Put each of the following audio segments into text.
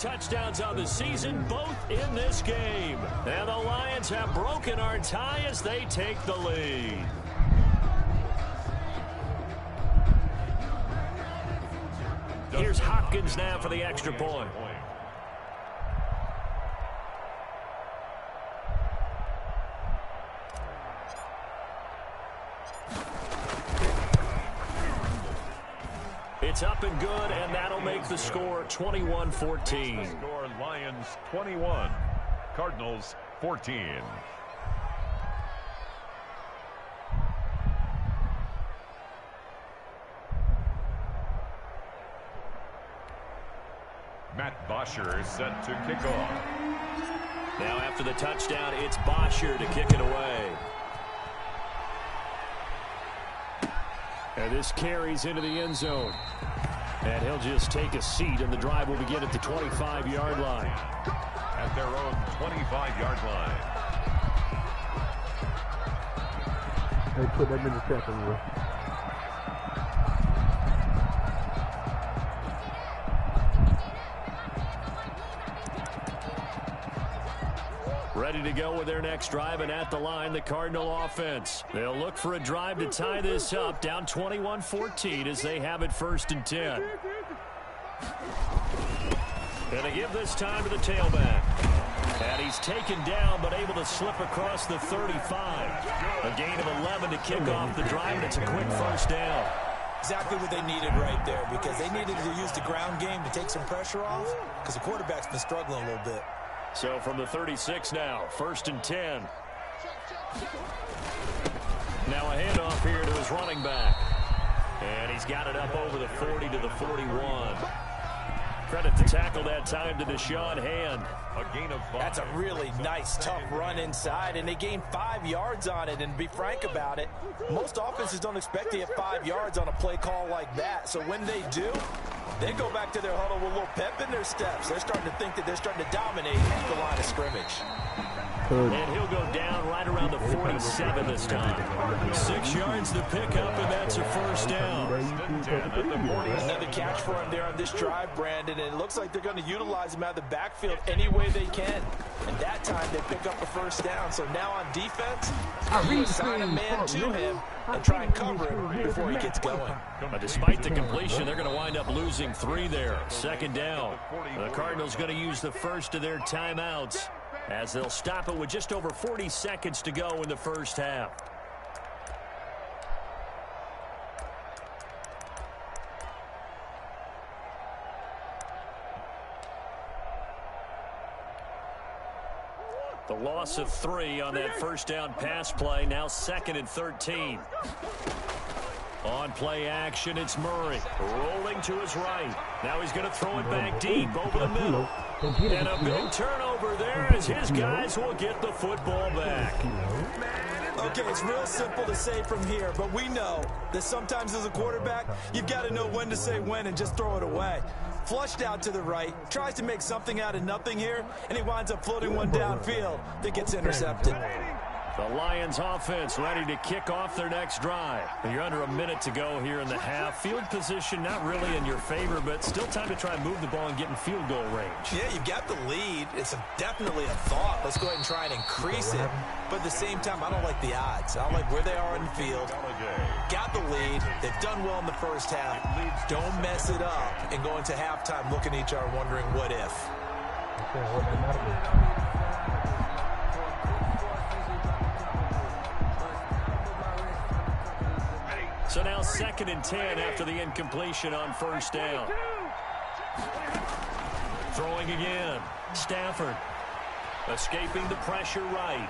Touchdowns on the season, both in this game. And the Lions have broken our tie as they take the lead. Here's Hopkins now for the extra point. It's up and good, and that'll make the score 21-14. Score Lions 21, Cardinals 14. Matt Bosher is set to kick off. Now after the touchdown, it's Bosher to kick it away. And this carries into the end zone. And he'll just take a seat, and the drive will begin at the 25-yard line. At their own 25-yard line. Hey, put that in the second row. Ready to go with their next drive, and at the line, the Cardinal offense. They'll look for a drive to tie this up, down 21-14 as they have it 1st and 10. And they give this time to the tailback. And he's taken down, but able to slip across the 35. A gain of 11 to kick off the drive, and it's a quick 1st down. Exactly what they needed right there, because they needed to use the ground game to take some pressure off, because the quarterback's been struggling a little bit. So from the 36 now, 1st and 10. Now a handoff here to his running back. And he's got it up over the 40 to the 41. Credit to tackle that time to Deshaun Hand. A gain of 5. That's a really nice, tough run inside, and they gained 5 yards on it. And to be frank about it, most offenses don't expect to get 5 yards on a play call like that. So when they do, they go back to their huddle with a little pep in their steps. They're starting to think that they're starting to dominate the line of scrimmage. And he'll go down right around the 47 this time. 6 yards to pick up, and that's a 1st down. Another catch for him there on this drive, Brandon, and it looks like they're going to utilize him out of the backfield any way they can. And that time they pick up a 1st down. So now on defense, you assign a man to him and try and cover him before he gets going. But despite the completion, they're going to wind up losing 3 there. 2nd down. The Cardinals going to use the first of their timeouts, as they'll stop it with just over 40 seconds to go in the 1st half. The loss of 3 on that 1st down pass play, now 2nd and 13. On play action, it's Murray rolling to his right. Now he's going to throw it back deep over the middle. And a big turnover there as his guys will get the football back. Okay, it's real simple to say from here, but we know that sometimes as a quarterback, you've got to know when to say when and just throw it away. Flushed out to the right, tries to make something out of nothing here, and he winds up floating one downfield that gets intercepted. The Lions offense ready to kick off their next drive. You're under a minute to go here in the half. Field position not really in your favor, but still time to try and move the ball and get in field goal range. Yeah, you've got the lead. It's definitely a thought. Let's go ahead and try and increase it. But at the same time, I don't like the odds. I don't like where they are in the field. Got the lead. They've done well in the 1st half. Don't mess it up and go into halftime looking at each other wondering what if. So now 2nd and 10 after the incompletion on 1st down. Throwing again. Stafford escaping the pressure right.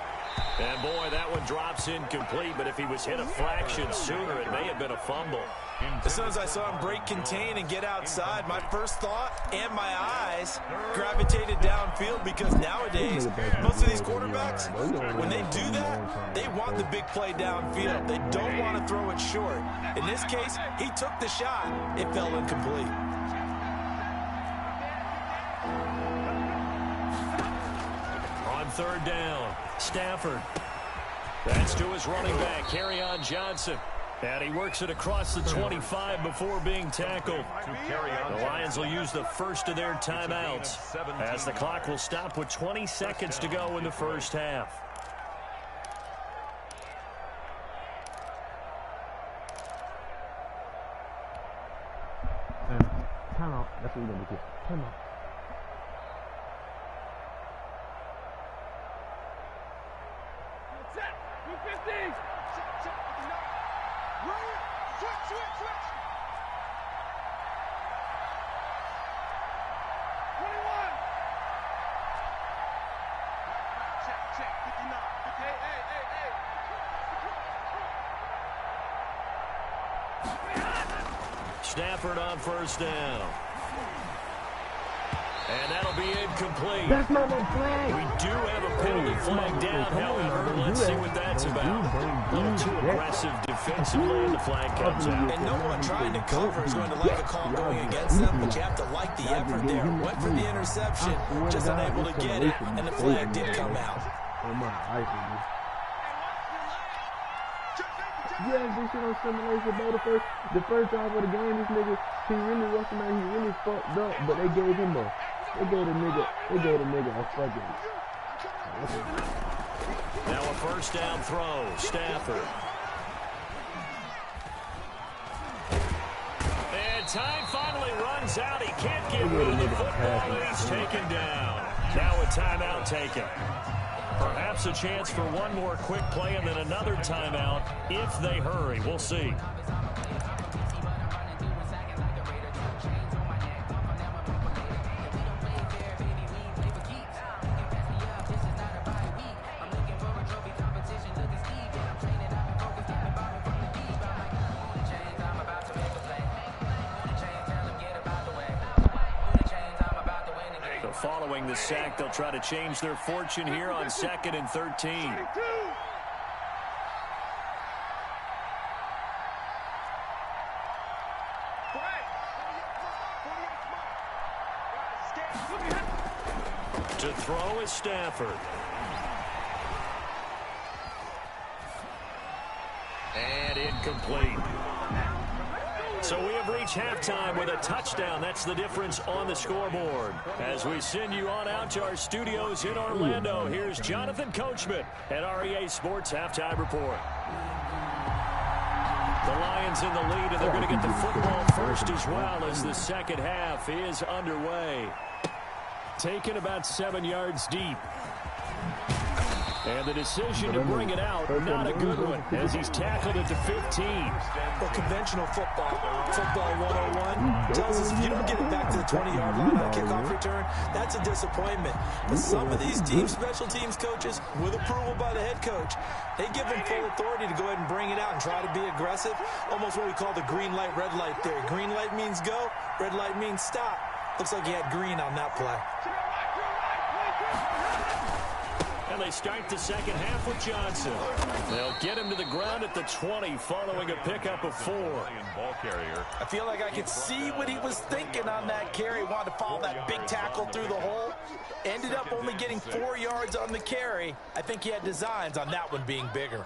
And boy, that one drops incomplete, but if he was hit a fraction sooner, it may have been a fumble. As soon as I saw him break contain and get outside, my first thought and my eyes gravitated downfield, because nowadays, most of these quarterbacks, when they do that, they want the big play downfield. They don't want to throw it short. In this case, he took the shot. It fell incomplete. On 3rd down, Stafford. That's to his running back, Kerryon Johnson. And he works it across the 25 before being tackled. The Lions will use the first of their timeouts as the clock will stop with 20 seconds to go in the first half. Time out. That's what we're going to do. Time out. Stafford on first down. And that'll be incomplete. That's not my flag. We do have a penalty flag down, however. Let's see what that's about. A little too aggressive defensively, and the flag comes out. And no one trying to cover is going to like a call going against them, but you have to like the effort there. Went for the interception, just unable to get it, and the flag did come out. Oh my iPhone. Yeah, this shit on simulation, bro. The first drive of the game, this nigga, he really fucked up, but they gave him a fucking. Now a first down throw, Stafford. And time finally runs out. He can't get rid of the football, and he's taken down. Now a timeout taken. Perhaps a chance for one more quick play and then another timeout if they hurry. We'll see. Following the sack, they'll try to change their fortune here on 2nd and 13. To throw is Stafford. And incomplete. So we have reached halftime with a touchdown. That's the difference on the scoreboard. As we send you on out to our studios in Orlando, here's Jonathan Coachman at REA Sports Halftime Report. The Lions in the lead, and they're going to get the football first as well as the second half is underway. Taken about 7 yards deep. And the decision to bring it out, not a good one, as he's tackled at the 15. Well, conventional football 101, tells us if you don't get it back to the 20-yard line on a kickoff return, that's a disappointment. But some of these teams, special teams coaches, with approval by the head coach, they give them full authority to go ahead and bring it out and try to be aggressive, almost what we call the green light, red light theory. Green light means go, red light means stop. Looks like he had green on that play. And they start the second half with Johnson. They'll get him to the ground at the 20 following a pickup of 4. I feel like I could see what he was thinking on that carry. Wanted to follow that big tackle through the hole. Ended up only getting 4 yards on the carry. I think he had designs on that one being bigger.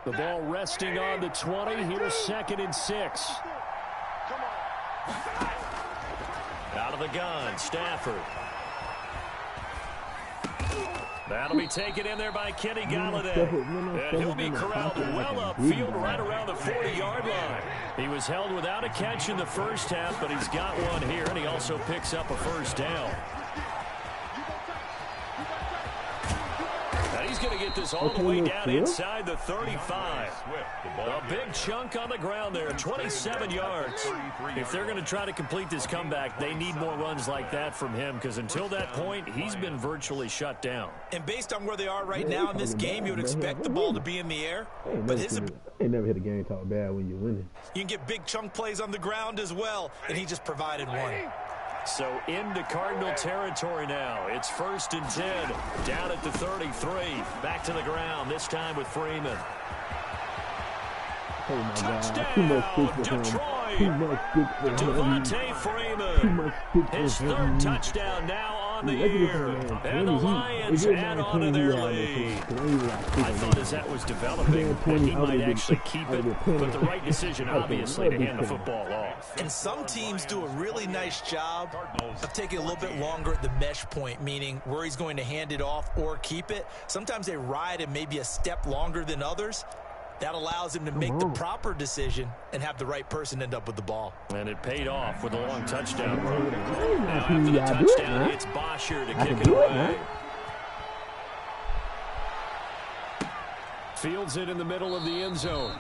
The ball resting on the 20. Here's 2nd and 6. Out of the gun, Stafford. That'll be taken in there by Kenny Golladay. And he'll be corralled well upfield right around the 40-yard line. He was held without a catch in the first half, but he's got one here, and he also picks up a first down. Now he's going to get this all the way down inside the 35. A big chunk on the ground there, 27 yards. If they're going to try to complete this comeback, they need more runs like that from him, because until that point, he's been virtually shut down. And based on where they are right now in this game, you would expect the ball to be in the air. But ain't never hit a game talk bad when you're winning. You can get big chunk plays on the ground as well, and he just provided one. So into Cardinal territory now. It's 1st and 10. Down at the 33. Back to the ground, this time with Freeman. Oh my Touchdown, God. Detroit. Devontae Freeman. His 3rd touchdown now on the year. And the Lions add on to their lead. I thought as that was developing that he might actually keep it, but the right decision, obviously, to hand the football off. And some teams do a really nice job of taking a little bit longer at the mesh point, meaning where he's going to hand it off or keep it. Sometimes they ride it maybe a step longer than others. That allows him to make the proper decision and have the right person end up with the ball. And it paid off with a long touchdown run. Now after the touchdown, it's Bosher to kick it away. Fields it in the middle of the end zone.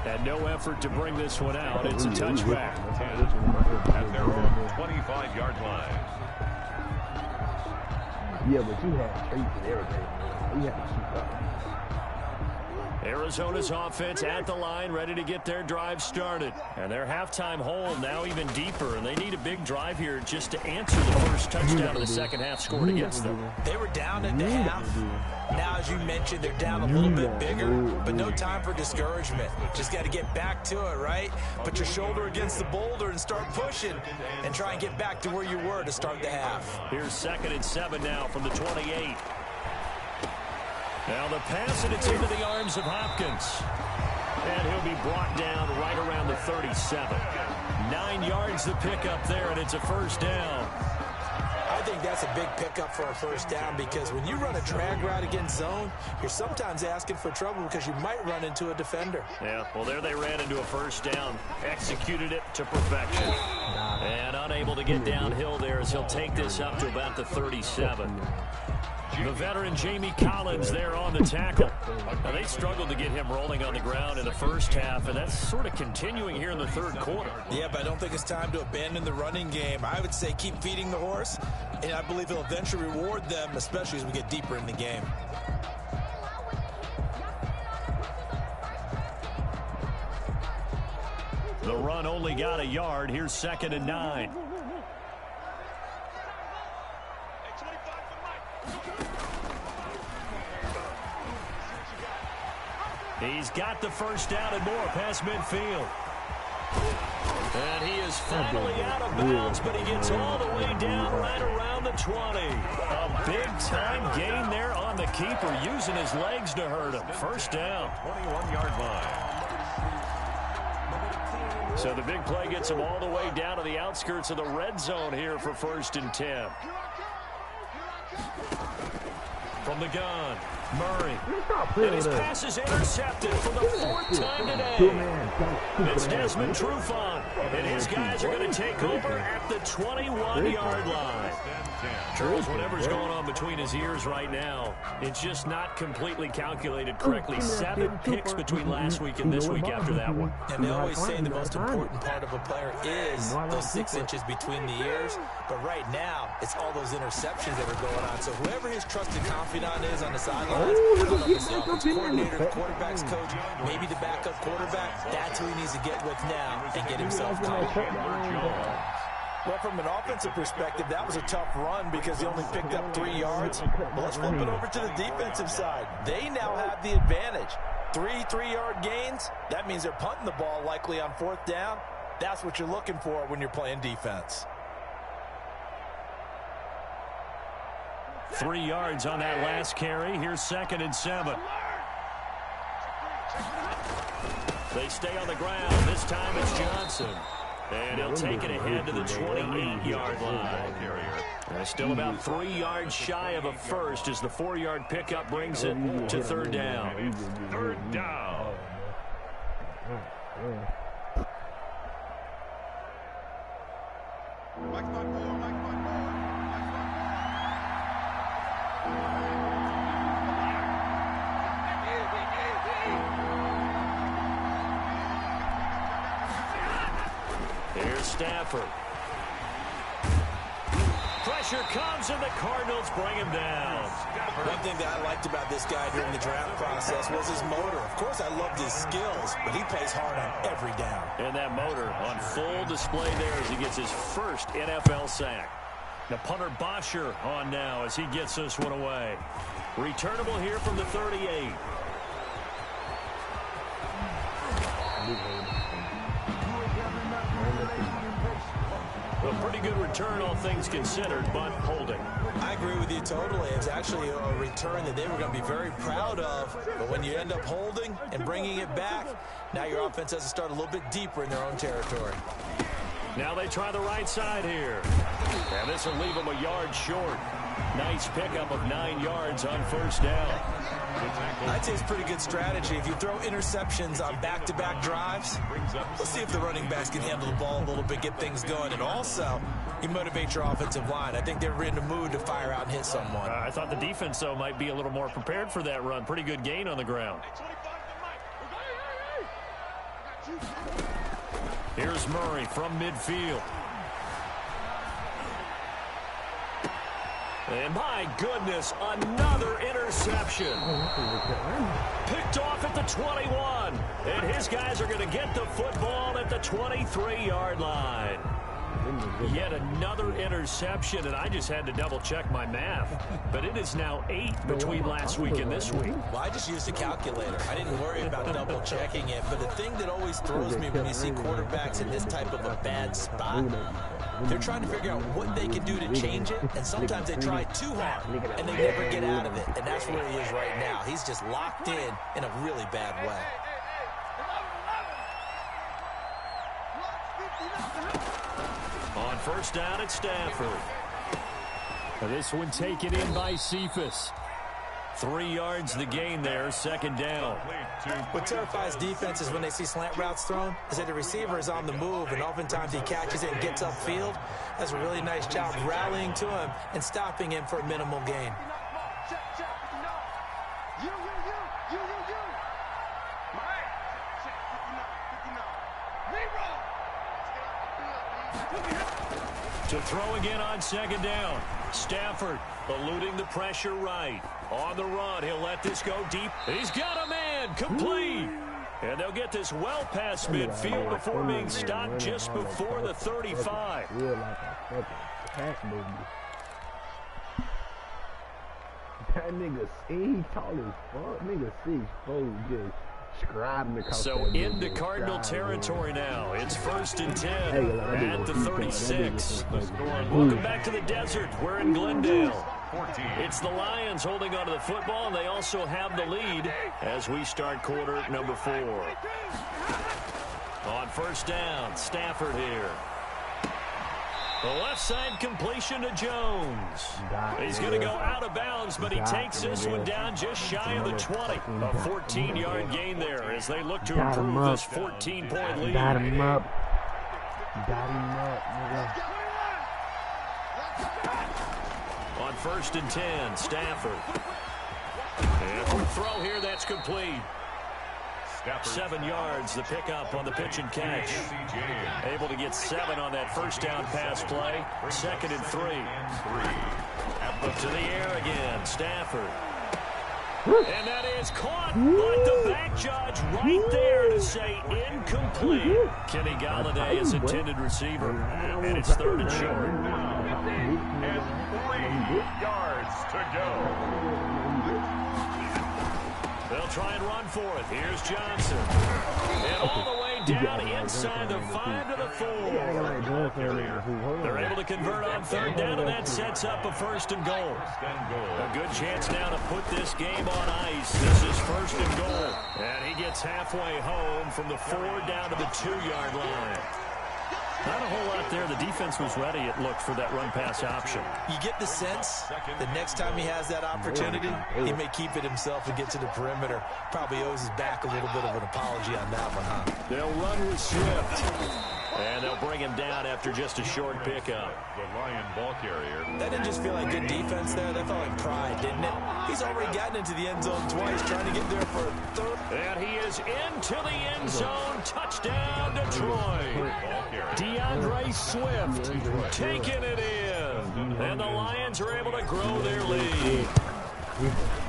And no effort to bring this one out. It's a touchback. At their own 25-yard line. Yeah, but you have traits and everything. You have to keep up. Arizona's offense at the line, ready to get their drive started. And their halftime hole now even deeper, and they need a big drive here just to answer the first touchdown of the second half scored against them. They were down at the half. Now, as you mentioned, they're down a little bit bigger, but no time for discouragement. Just got to get back to it, right? Put your shoulder against the boulder and start pushing and try and get back to where you were to start the half. Here's 2nd and 7 now from the 28. Now the pass, and it's into the arms of Hopkins. And he'll be brought down right around the 37. 9 yards the pickup there, and it's a first down. I think that's a big pickup for a first down because when you run a drag route against zone, you're sometimes asking for trouble because you might run into a defender. Yeah, well, there they ran into a first down, executed it to perfection. And unable to get downhill there as he'll take this up to about the 37. The veteran Jamie Collins there on the tackle. Now, they struggled to get him rolling on the ground in the first half, and that's sort of continuing here in the third quarter. Yeah, but I don't think it's time to abandon the running game. I would say keep feeding the horse, and I believe he'll eventually reward them, especially as we get deeper in the game. The run only got a yard. Here's 2nd and 9. He's got the first down and more past midfield. And he is finally out of bounds, but he gets all the way down right around the 20. A big-time gain there on the keeper, using his legs to hurt him. First down. 21-yard line. So the big play gets him all the way down to the outskirts of the red zone here for 1st and 10. From the gun, Murray. And his pass is intercepted for the 4th time today. It's Desmond Trufant, and his guys are going to take over at the 21-yard line. Charles, whatever's going on between his ears right now, it's just not completely calculated correctly. 7 picks between last week and this week after that one. And they always say the most important part of a player is those 6 inches between the ears. But right now, it's all those interceptions that are going on. So whoever his trusted confidant is on the sidelines, I don't know if it's the offensive coordinator, the quarterback's coach, maybe the backup quarterback, that's who he needs to get with now and get himself going. Well, from an offensive perspective, that was a tough run because he only picked up 3 yards. Well, let's flip it over to the defensive side. They now have the advantage. 3 3-yard gains, that means they're punting the ball likely on 4th down. That's what you're looking for when you're playing defense. 3 yards on that last carry. Here's 2nd and 7. They stay on the ground. This time it's Johnson. And he'll take it ahead to the 28-yard line. They're still about 3 yards shy of a first as the 4-yard pickup brings it to 3rd down. 3rd down. Here's Stafford. Pressure comes, and the Cardinals bring him down. One thing that I liked about this guy during the draft process was his motor. Of course, I loved his skills, but he plays hard on every down. And that motor on full display there as he gets his first NFL sack. The punter Bosher on now as he gets this one away. Returnable here from the 38. A pretty good return, all things considered, but holding. I agree with you totally. It's actually a return that they were going to be very proud of. But when you end up holding and bringing it back, now your offense has to start a little bit deeper in their own territory. Now they try the right side here. And this will leave them a yard short. Nice pickup of 9 yards on first down. I'd say it's pretty good strategy. If you throw interceptions on back-to-back drives, let's see if the running backs can handle the ball a little bit, get things going. And also, you motivate your offensive line. I think they're in the mood to fire out and hit someone. I thought the defense, though, might be a little more prepared for that run. Pretty good gain on the ground. Here's Murray from midfield. And my goodness, another interception. Picked off at the 21. And his guys are going to get the football at the 23-yard line. Yet another interception, and I just had to double-check my math. But it is now 8 between last week and this week. Well, I just used a calculator. I didn't worry about double-checking it. But the thing that always throws me when you see quarterbacks in this type of a bad spot, they're trying to figure out what they can do to change it, and sometimes they try too hard, and they never get out of it. And that's where he is right now. He's just locked in a really bad way. On first down at Stafford. This one taken in by Cephas. 3 yards the gain there, second down. What terrifies defenses when they see slant routes thrown is that the receiver is on the move, and oftentimes he catches it and gets upfield. That's a really nice job rallying to him and stopping him for a minimal gain. To throw again on second down. Stafford eluding the pressure right. On the run, he'll let this go deep. He's got a man, complete. And they'll get this well past midfield before being stopped just before the 35. That nigga, he tall as fuck. Nigga 6'4", just scribing across. So into Cardinal territory now. It's 1st and 10 at the 36. Welcome back to the desert. We're in Glendale. It's the Lions holding onto the football, and they also have the lead as we start quarter number 4. On first down, Stafford here. The left side completion to Jones. He's going to go out of bounds, but he takes this one down just shy of the 20. A 14-yard gain there as they look to improve this 14-point lead. Got him up. Got him up, nigga. On 1st and 10, Stafford. And for a throw here, that's complete. 7 yards, the pickup on the pitch and catch. Able to get 7 on that first down pass play. 2nd and 3. Up to the air again, Stafford. And that is caught, but the back judge right there to say incomplete. Kenny Golladay is intended receiver, and it's 3rd and short. And 3 yards to go. They'll try and run for it. Here's Johnson. And all the way down inside the 5 to the 4. They're able to convert on 3rd down, and that sets up a 1st and goal. A good chance now to put this game on ice. This is 1st and goal. And he gets halfway home from the 4 down to the 2-yard line. Not a whole lot there. The defense was ready, it looked, for that run-pass option. You get the sense the next time he has that opportunity, he may keep it himself and get to the perimeter. Probably owes his back a little bit of an apology on that one, huh? They'll run with Swift. And they'll bring him down after just a short pickup. The Lion ball carrier. That didn't just feel like good defense there. That felt like pride, didn't it? He's already gotten into the end zone twice, trying to get there for a 3rd. And he is into the end zone. Touchdown, Detroit. DeAndre Swift taking it in. And the Lions are able to grow their lead.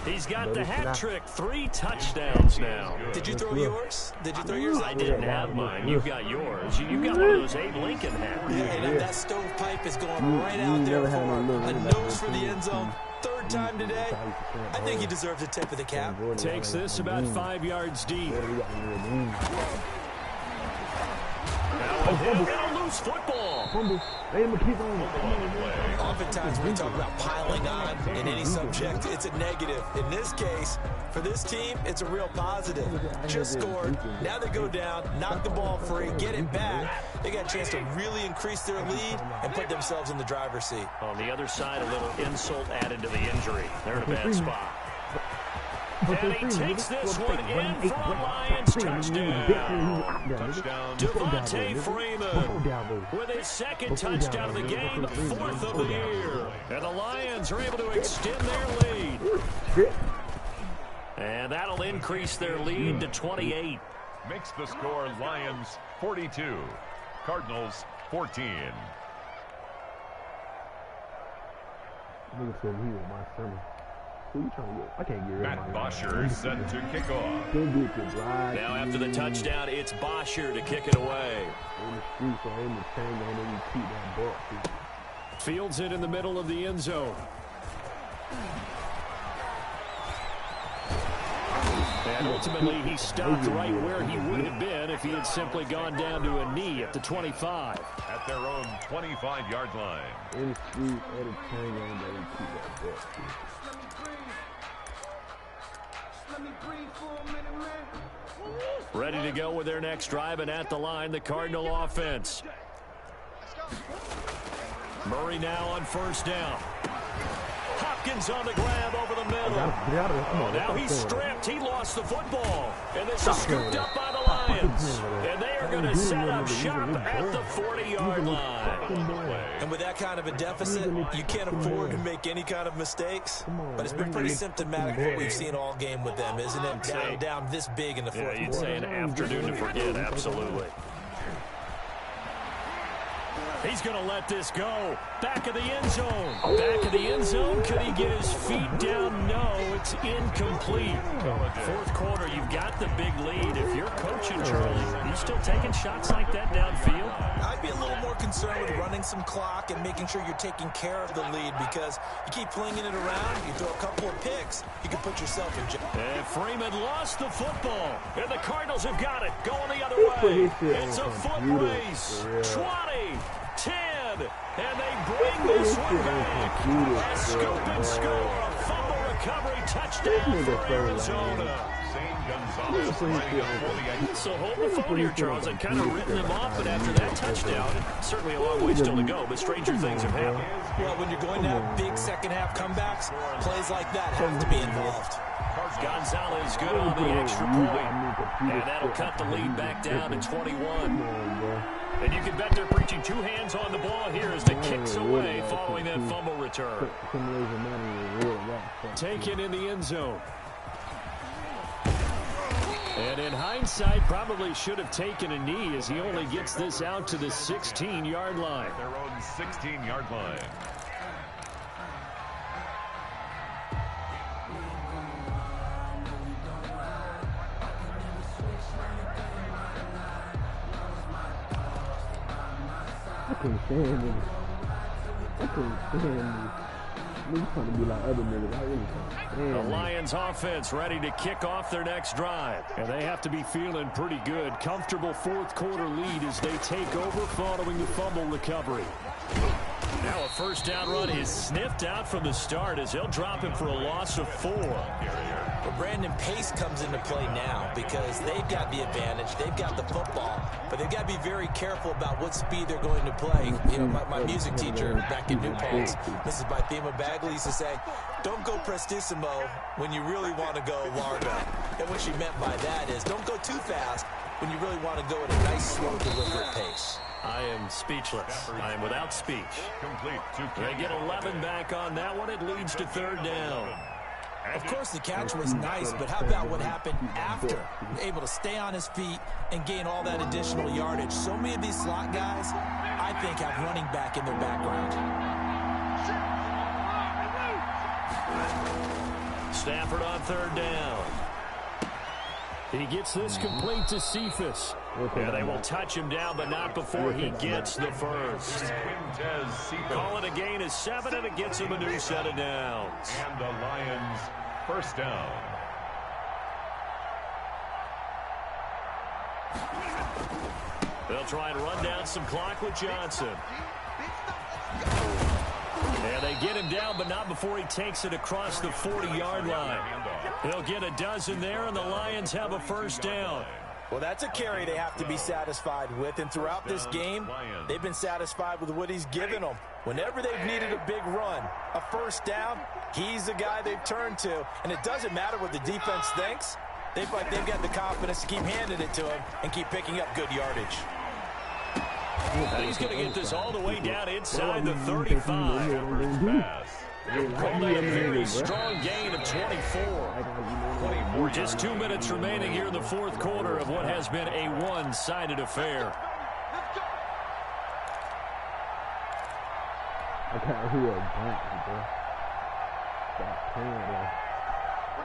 He's got the hat trick, 3 touchdowns now. Did you throw yours? Did you throw yours? I didn't have mine. You've got yours. You've got one of those Abe Lincoln hats. Hey, that stovepipe is going right out there for a nose for the end zone. 3rd time today. I think he deserves a tip of the cap. Takes this about 5 yards deep. Now a loose football. fumble. They ain't gonna keep on. Oftentimes when we talk about piling on in any subject, it's a negative. In this case, for this team, it's a real positive. Just scored. Now they go down, knock the ball free, get it back. They got a chance to really increase their lead and put themselves in the driver's seat. On the other side, a little insult added to the injury. They're in a bad spot. And he takes this one in for a Lions touchdown. Devontae Freeman with his second touchdown of the game, fourth of the year. And the Lions are able to extend their lead. And that'll increase their lead to 28. Makes the score Lions 42, Cardinals 14. Nigga said he was my son. Who you trying to get? I can't get rid of Matt Bosher set to kick off. Now after the touchdown, it's Bosher to kick it away. Fields it in the middle of the end zone. And ultimately, he stopped right where he would have been if he had simply gone down to a knee at the 25. At their own 25-yard line. Ready to go with their next drive, and at the line, the Cardinal offense. Murray now on first down. Hopkins on the grab over the middle. Now he's stripped. He lost the football. And this is scooped up by the Lions. And they are going to set up shop at the 40-yard line. And with that kind of a deficit, you can't afford to make any kind of mistakes. But it's been pretty symptomatic what we've seen all game with them, isn't it? Down this big in the fourth quarter. You'd say an afternoon to forget, absolutely. He's going to let this go. Back of the end zone. Back of the end zone. Could he get his feet down? No, it's incomplete. Fourth quarter, you've got the big lead. If you're coaching, Charlie, are you still taking shots like that downfield? I'd be a little more concerned with running some clock and making sure you're taking care of the lead, because you keep flinging it around, you throw a couple of picks, you can put yourself in jail. And Freeman lost the football. And the Cardinals have got it. Going the other way. It's a foot race. 20. 10, and they bring this one back. A scoop and score, a fumble recovery touchdown for Arizona. So hold the phone here, Charles. I've kind of written them off, but after that touchdown, certainly a long way still to go, but stranger things have happened. Well, when you're going to have big second-half comebacks, plays like that have to be involved. Gonzalez good on the extra point, and that'll cut the lead back down to 21. And you can bet they're preaching two hands on the ball here as the kicks away following that fumble return. Taken in the end zone. And in hindsight, probably should have taken a knee as he only gets this out to the 16-yard line. Their own 16-yard line. I couldn't stand him. I couldn't stand him. Niggas trying to be like other niggas. I really can't stand The Lions offense ready to kick off their next drive. And they have to be feeling pretty good. Comfortable fourth quarter lead as they take over following the fumble recovery. Now a first down run is sniffed out from the start as they'll drop him for a loss of 4. But Brandon, pace comes into play now because they've got the advantage. They've got the football, but they've got to be very careful about what speed they're going to play. You know, my music teacher back in New Paltz, Mrs. Bythema Bagley, used to say, don't go prestissimo when you really want to go largo. And what she meant by that is don't go too fast when you really want to go at a nice, slow, deliberate pace. I am speechless. I am without speech. Complete. They get 11 back on that one. It leads to third down. Of course, the catch was nice, but how about what happened after? Able to stay on his feet and gain all that additional yardage. So many of these slot guys, I think, have running back in their background. Stafford on third down. He gets this complete to Cephas. And they will touch him down, but not before he gets the first. Call it a gain of 7, and it gets him a new set of downs. And the Lions first down. They'll try and run down some clock with Johnson. And they get him down, but not before he takes it across the 40-yard line. He'll get a dozen there, and the Lions have a first down. Well, that's a carry they have to be satisfied with, and throughout this game, they've been satisfied with what he's given them. Whenever they've needed a big run, a first down, he's the guy they've turned to, and it doesn't matter what the defense thinks. They've got the confidence to keep handing it to him and keep picking up good yardage. He's going to get this all the way down inside the 35. Called a very strong gain of 24. Just 2 minutes remaining here in the fourth quarter of what has been a one-sided affair.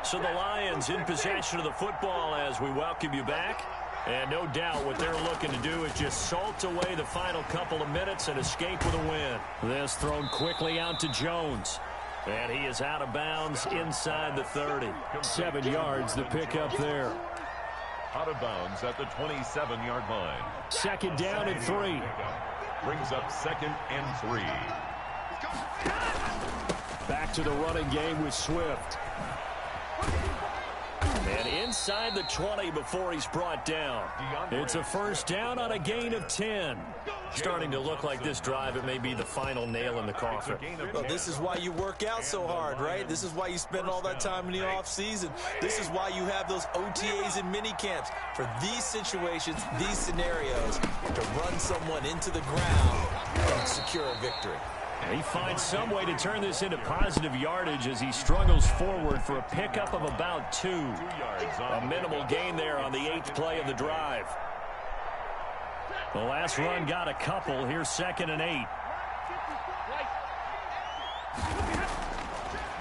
So the Lions in possession of the football as we welcome you back. And no doubt what they're looking to do is just salt away the final couple of minutes and escape with a win. This thrown quickly out to Jones. And he is out of bounds inside the 30. 7 yards the pickup there. Out of bounds at the 27-yard line. Second down and 3. Brings up 2nd and 3. Back to the running game with Swift. And inside the 20 before he's brought down. It's a first down on a gain of 10. Starting to look like this drive, it may be the final nail in the coffin. Well, this is why you work out so hard, right? This is why you spend all that time in the offseason. This is why you have those OTAs and mini camps. For these situations, these scenarios, to run someone into the ground and secure a victory. He finds some way to turn this into positive yardage as he struggles forward for a pickup of about 2. A minimal gain there on the 8th play of the drive. The last run got a couple. Here's 2nd and 8.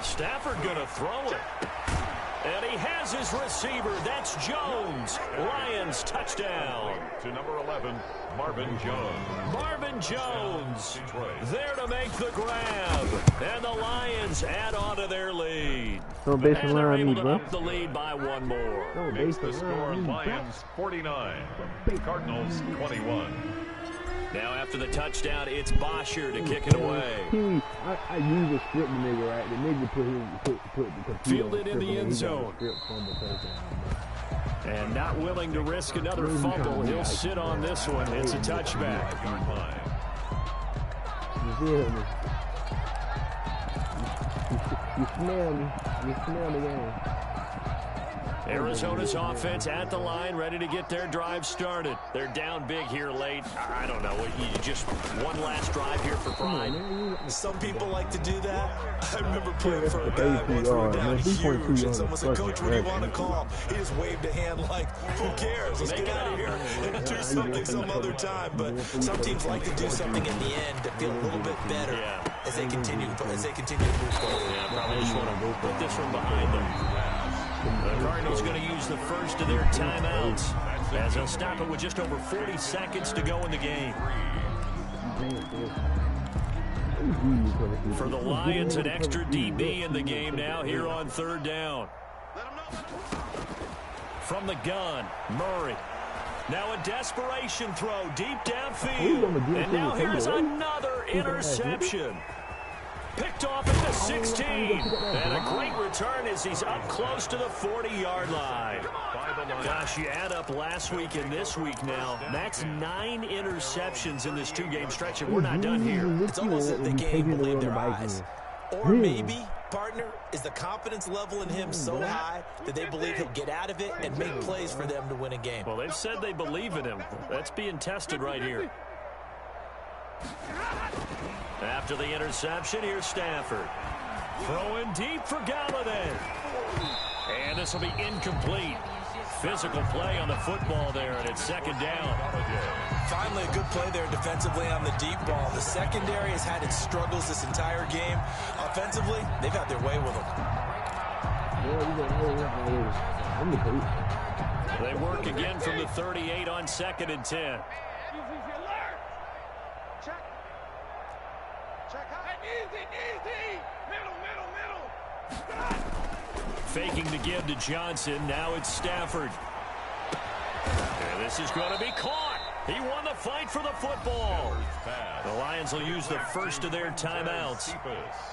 Stafford going to throw it. And he has his receiver. That's Jones. Lions touchdown. To number 11, Marvin Jones. Marvin Jones there to make the grab. And the Lions add on to their lead. So based and they're around able me, to bro. up the lead by 1 more. Makes the score Lions 49, Cardinals 21. Now after the touchdown, it's Bosher to kick it away. I usually script the nigga, right? The nigga put the computer Fielded in the end zone. And not willing to risk another fumble. He'll sit on this one. It's a touchback. You feel me? You smell me. You smell the game. Arizona's offense at the line, ready to get their drive started. They're down big here late. I don't know. You just one last drive here for pride. Some people like to do that. I remember playing for a guy once we were down huge, and someone said, "Coach, what do you want to call?" He just waved a hand like, "Who cares? Let's get out of here and do something some other time." But some teams like to do something in the end to feel a little bit better as they continue to move forward. Yeah, probably just want to put this one behind them. The Cardinals going to use the first of their timeouts as they'll stop it with just over 40 seconds to go in the game. For the Lions, an extra DB in the game now here on 3rd down. From the gun, Murray. Now a desperation throw deep downfield. And now here's another interception. Picked off at the 16. And a great return as he's up close to the 40-yard line. Gosh, you add up last week and this week now. That's 9 interceptions in this 2-game stretch, and we're not done here. It's almost as if they can't even believe their eyes. Or maybe, partner, is the confidence level in him so high that they believe he'll get out of it and make plays for them to win a game. Well, they've said they believe in him. That's being tested right here. After the interception, here's Stafford. Throwing deep for Galladay. And this will be incomplete. Physical play on the football there, and it's 2nd down. Finally, a good play there defensively on the deep ball. The secondary has had its struggles this entire game. Offensively, they've had their way with them. They work again from the 38 on 2nd and 10. Faking to give to Johnson. Now it's Stafford. And this is going to be caught. He won the fight for the football. The Lions will use the first of their timeouts.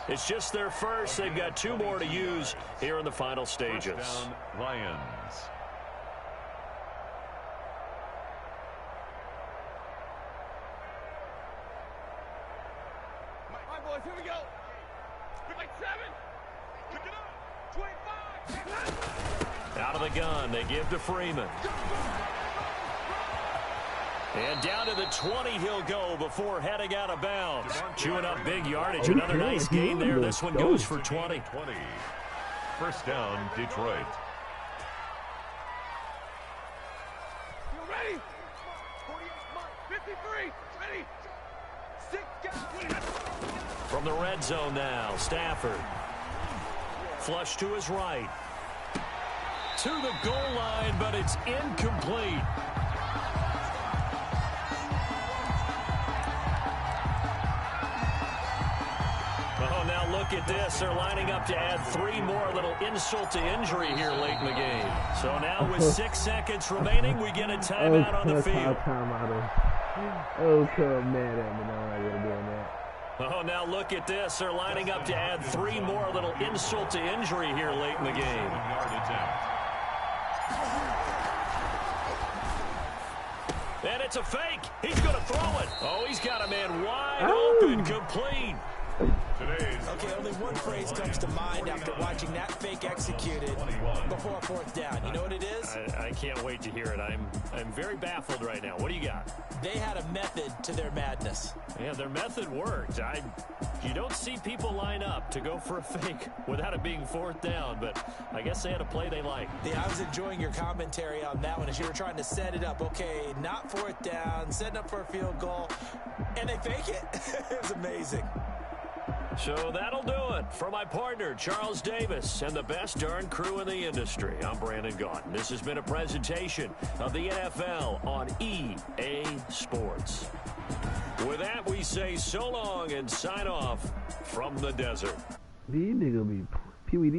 It's just their first. They've got 2 more to use here in the final stages. First down, Lions. Boys, here we go. Like 7. Pick it up. 25. Out of the gun, they give to Freeman. And down to the 20 he'll go before heading out of bounds. Chewing up big yardage. Another nice gain there. This one goes for 20. First down, Detroit. You ready? 53. Ready. 6 guys. From the red zone now, Stafford. Flush to his right. To the goal line, but it's incomplete. Oh, now look at this. They're lining up to add 3 more. A little insult to injury here late in the game. So now with 6 seconds remaining, we get a timeout on the field. Oh, come mad at me. No, I'm not going to do that. Oh, now look at this. They're lining up to add 3 more. A little insult to injury here late in the game. And it's a fake. He's going to throw it. Oh, he's got a man wide open, complete. Okay, only one phrase comes to mind after watching that fake executed before 4th down. You know what it is? I can't wait to hear it. I'm very baffled right now. What do you got? They had a method to their madness. Yeah, their method worked. You don't see people line up to go for a fake without it being 4th down, but I guess they had a play they liked. Yeah, I was enjoying your commentary on that one as you were trying to set it up. Okay, not 4th down, setting up for a field goal, and they fake it. It was amazing. So that'll do it for my partner, Charles Davis, and the best darn crew in the industry. I'm Brandon Gaudin. This has been a presentation of the NFL on EA Sports. With that, we say so long and sign off from the desert. These niggas be Pee-wee.